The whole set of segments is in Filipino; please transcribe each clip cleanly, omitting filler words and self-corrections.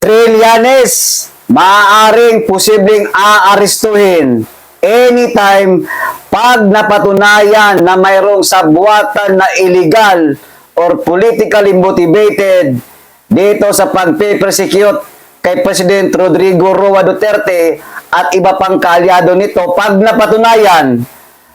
Trillanes, maaaring posibleng aarestuhin anytime pag napatunayan na mayroong sabwatan na illegal or politically motivated dito sa pagpe-persecute kay President Rodrigo Roa Duterte at iba pang kaalyado nito pag napatunayan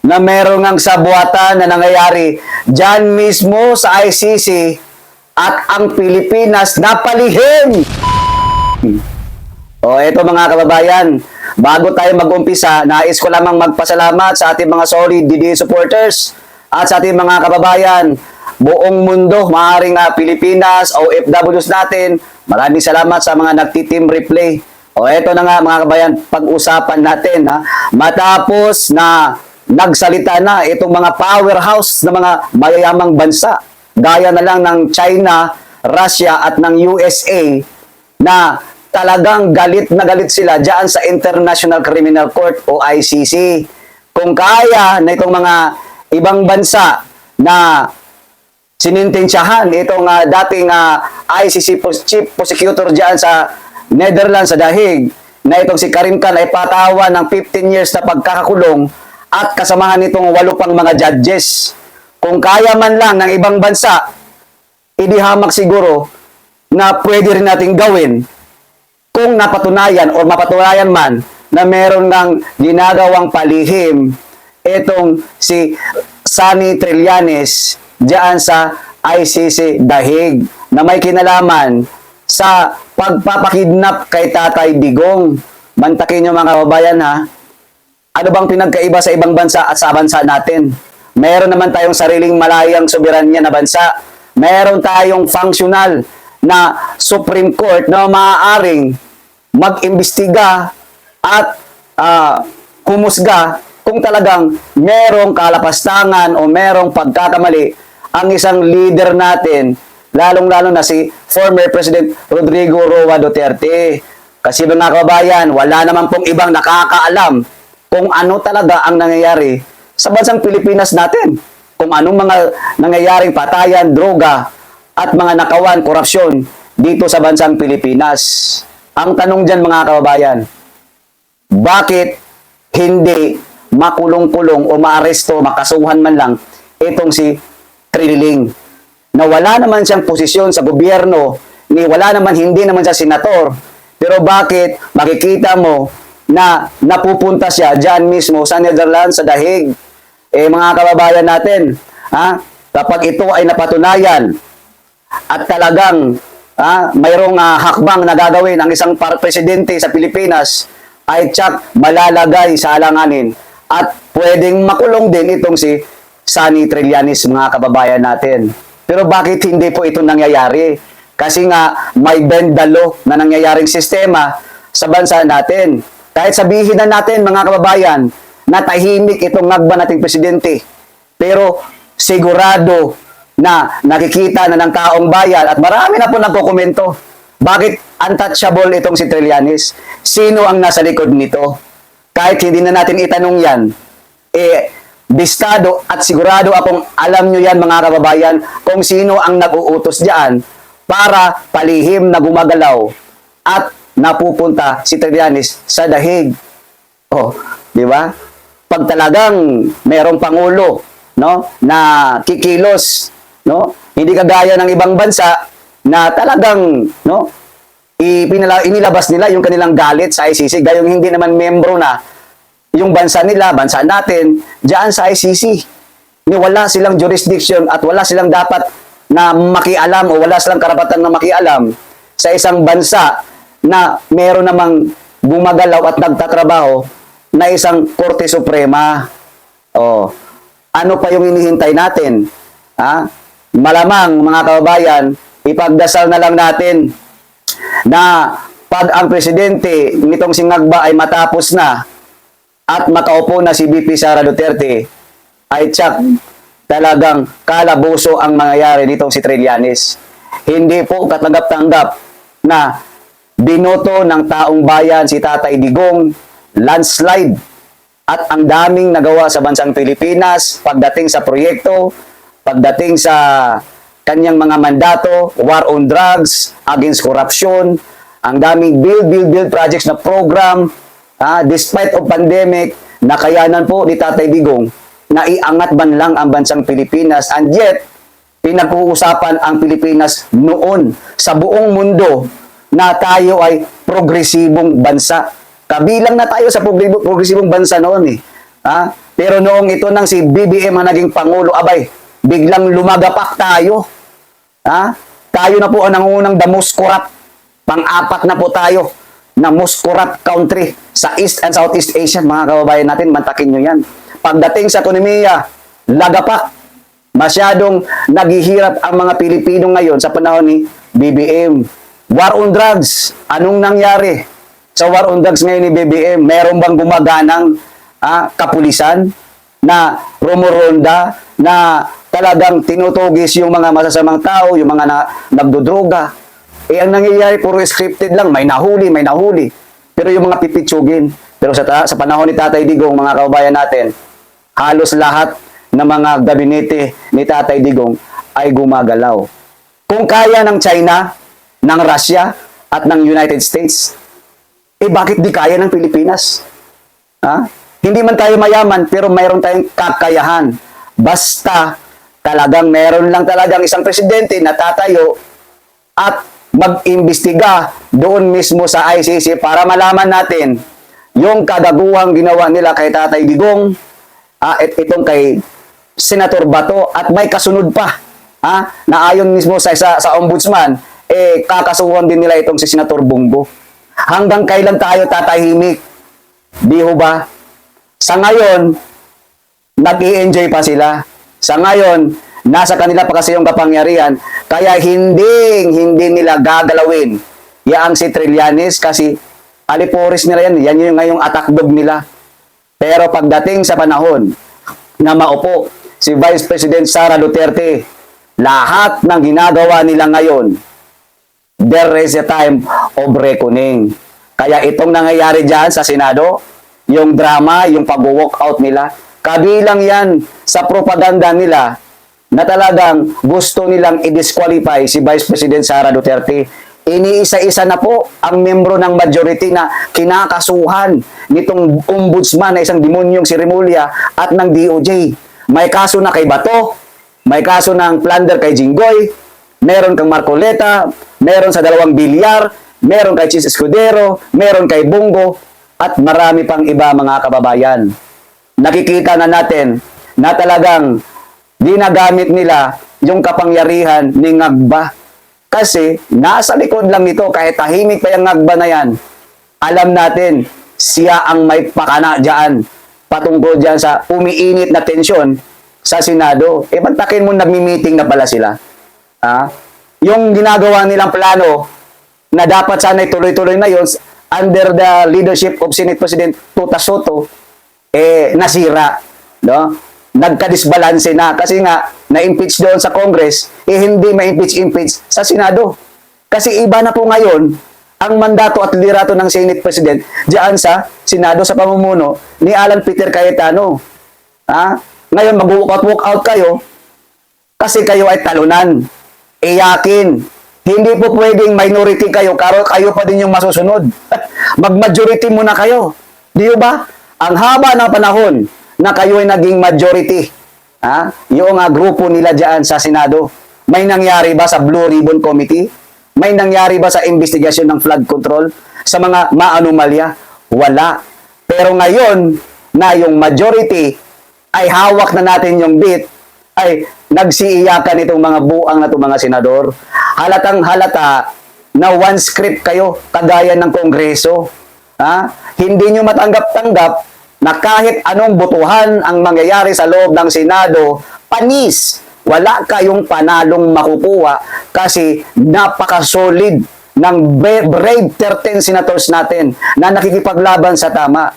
na mayroong ang sabwatan na nangyayari dyan mismo sa ICC at ang Pilipinas napalihim. O eto mga kababayan, bago tayo mag-umpisa, nais ko lamang magpasalamat sa ating mga solid DDA supporters at sa ating mga kababayan buong mundo, maaaring Pilipinas, OFWs natin. Maraming salamat sa mga nagtitim replay. O eto na nga mga kababayan, pag-usapan natin matapos na nagsalita na itong mga powerhouse na mga mayayamang bansa gaya na lang ng China, Russia at ng USA na talagang galit na galit sila dyan sa International Criminal Court o ICC. Kung kaya na itong mga ibang bansa na sinintensyahan itong dating ICC Chief Prosecutor dyan sa Netherlands sa Dahig na itong si Karim Khan ay patawan ng 15 years na pagkakakulong at kasamahan nitong 8 pang mga judges. Kung kaya man lang ng ibang bansa, idihamak siguro na pwede rin natin gawin kung napatunayan o mapatunayan man na meron ng ginagawang palihim itong si Sunny Trillanes diyan sa ICC Dahig na may kinalaman sa pagpapakidnap kay Tatay Digong. Mantakin nyo mga kababayan ano bang pinagkaiba sa ibang bansa at sa bansa natin? Meron naman tayong sariling malayang soberanya na bansa. Meron tayong functional na Supreme Court na maaaring mag-imbestiga at humusga kung talagang merong kalapastangan o merong pagkakamali ang isang leader natin, lalong-lalo na si former President Rodrigo Roa Duterte. Kasi mga kababayan, wala naman pong ibang nakakaalam kung ano talaga ang nangyayari sa bansang Pilipinas natin. Kung anong mga nangyayaring patayan, droga, at mga nakawan, korupsyon dito sa bansang Pilipinas. Ang tanong dyan mga kababayan, bakit hindi makulong-kulong o maaresto, makasuhan man lang itong si Trilling na wala naman siyang posisyon sa gobyerno, hindi naman siya senator, pero bakit makikita mo na napupunta siya dyan mismo sa Netherlands, sa Dahig? Mga kababayan natin, kapag ito ay napatunayan at talagang mayroong hakbang na gagawin ang isang presidente sa Pilipinas, ay tsak malalagay sa alanganin at pwedeng makulong din itong si Sunny Trillanes mga kababayan natin. Pero bakit hindi po ito nangyayari? Kasi nga may bend the law na nangyayaring sistema sa bansa natin. Kahit sabihin na natin mga kababayan na tahimik itong ngagba nating presidente, pero sigurado na nakikita na ng taong bayan at marami na po nagkokomento. Bakit untouchable itong si Trillanes? Sino ang nasa likod nito? Kahit hindi na natin itanong yan, bistado at sigurado akong alam nyo yan mga kababayan kung sino ang nag-uutos diyan para palihim na gumagalaw at napupunta si Trillanes sa Dahig. Di ba? Pag talagang merong pangulo, na kikilos, hindi kagaya ng ibang bansa na talagang, inilabas nila yung kanilang galit sa ICC, gayong hindi naman membro na yung bansa nila, bansa natin, diyan sa ICC. Wala silang jurisdiction at wala silang dapat na makialam o wala silang karapatan na makialam sa isang bansa na meron namang gumagalaw at nagtatrabaho na isang Korte Suprema. Ano pa yung hinihintay natin? Malamang mga kababayan, ipagdasal na lang natin na pag ang presidente nitong si Ngagba ay matapos na at makaupo na si VP Sara Duterte, ay tsak talagang kalabuso ang mangyayari nitong si Trillanes. Hindi po katanggap-tanggap na binoto ng taong bayan si Tatay Digong, landslide, at ang daming nagawa sa bansang Pilipinas pagdating sa proyekto, pagdating sa kanyang mga mandato, war on drugs, against corruption, Ang daming build projects na program, despite of pandemic, nakayanan po ni Tatay Digong na iangat man lang ang bansang Pilipinas. And yet, pinag-uusapan ang Pilipinas noon sa buong mundo na tayo ay progresibong bansa. Kabilang na tayo sa progresibong bansa noon eh. Pero noong ito nang si BBM ang naging Pangulo, abay, biglang lumagapak tayo. Tayo na po ang nangunang the most corrupt. Pang-apat na po tayo na most corrupt country sa East and Southeast Asia. Mga kababayan natin, mantakin nyo yan. Pagdating sa ekonomiya, lagapak. Masyadong naghihirap ang mga Pilipino ngayon sa panahon ni BBM. War on drugs. Anong nangyari sa war on drugs ngayon ni BBM? Meron bang gumaganang kapulisan na rumoronda na talagang tinutugis yung mga masasamang tao, yung mga nagdodroga? Ang nangyayari, puro scripted lang. May nahuli. Pero yung mga pipitsugin. Pero sa panahon ni Tatay Digong, mga kababayan natin, halos lahat ng mga gabinete ni Tatay Digong ay gumagalaw. Kung kaya ng China, ng Russia, at ng United States, bakit di kaya ng Pilipinas? Hindi man tayo mayaman, pero mayroon tayong kakayahan. Basta talagang meron lang talagang isang presidente na tatayo at mag-imbestiga doon mismo sa ICC para malaman natin yung kagaguhang ginawa nila kay Tatay Digong, at itong kay Senator Bato, at may kasunod pa na ayon mismo sa ombudsman, kakasuhan din nila itong si Senator Bongo. Hanggang kailan tayo tatahimik? Di ho ba? Sa ngayon, nag-i-enjoy pa sila. Sa ngayon, nasa kanila pa kasi yung kapangyarihan, kaya hindi nila gagalawin yaang si Trillanes kasi aliporis nila yan. Yan yung ngayong attack dog nila. Pero pagdating sa panahon na maupo si Vice President Sara Duterte, lahat ng ginagawa nila ngayon, there is a time of reckoning. Kaya itong nangyayari dyan sa Senado, yung drama, yung pag-walk out nila, kabilang yan sa propaganda nila na talagang gusto nilang i-disqualify si Vice President Sara Duterte. Iniisa-isa na po ang membro ng majority na kinakasuhan nitong ombudsman na isang demonyong si Remulla at ng DOJ. May kaso na kay Bato, may kaso ng plunder kay Jinggoy, meron kang Marcoleta, meron sa 2 bilyar, meron kay Chis Escudero, meron kay Bongo, at marami pang iba, mga kababayan. Nakikita na natin na talagang ginagamit nila yung kapangyarihan ni Ngagba. Kasi nasa likod lang nito, kahit tahimik pa yung Ngagba na yan, alam natin, siya ang may pakana dyan, patungkol dyan sa umiinit na tensyon sa Senado. Bantakin mo, nagmi-meeting na pala sila. Yung ginagawa nilang plano, na dapat sana tuloy-tuloy na yun, under the leadership of Senate President Tuta Soto, nasira. No? Nagka-disbalance na. Kasi nga, na-impeach doon sa Congress, hindi ma-impeach sa Senado. Kasi iba na po ngayon, ang mandato at liderato ng Senate President diyan sa Senado sa pamumuno ni Alan Peter Cayetano. Ngayon, mag-walk out kayo kasi kayo ay talunan. Iyakin. Hindi po pwedeng minority kayo, kayo pa din yung masusunod. Mag-majority muna kayo. Di ba? Ang haba ng panahon na kayo ay naging majority. Yung grupo nila dyan sa Senado. May nangyari ba sa Blue Ribbon Committee? May nangyari ba sa investigasyon ng flood control? Sa mga maanomalya? Wala. Pero ngayon na yung majority ay hawak na natin yung bit, ay nagsiiyakan itong mga buang na itong mga senador. Halatang halata na one script kayo, kagaya ng Kongreso. Hindi nyo matanggap-tanggap na kahit anong butuhan ang mangyayari sa loob ng Senado, panis. Wala kayong panalong makukuha kasi napaka-solid ng brave 13 senators natin na nakikipaglaban sa tama.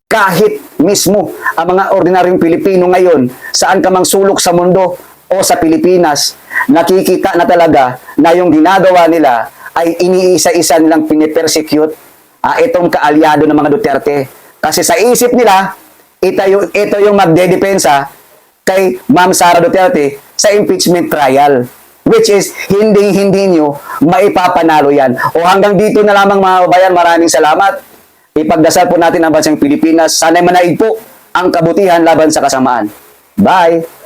Kahit mismo ang mga ordinaryong Pilipino ngayon, saan ka mang sulok sa mundo o sa Pilipinas, nakikita na talaga na yung ginagawa nila ay iniisa-isa nilang pinipersecute itong kaalyado ng mga Duterte. Kasi sa isip nila, ito yung magdedepensa kay Ma'am Sara Duterte sa impeachment trial. which is hindi nyo maipapanalo yan. O hanggang dito na lamang mga kababayan, maraming salamat. Ipagdasal po natin ang bansang Pilipinas. Sana'y manaig po ang kabutihan laban sa kasamaan. Bye!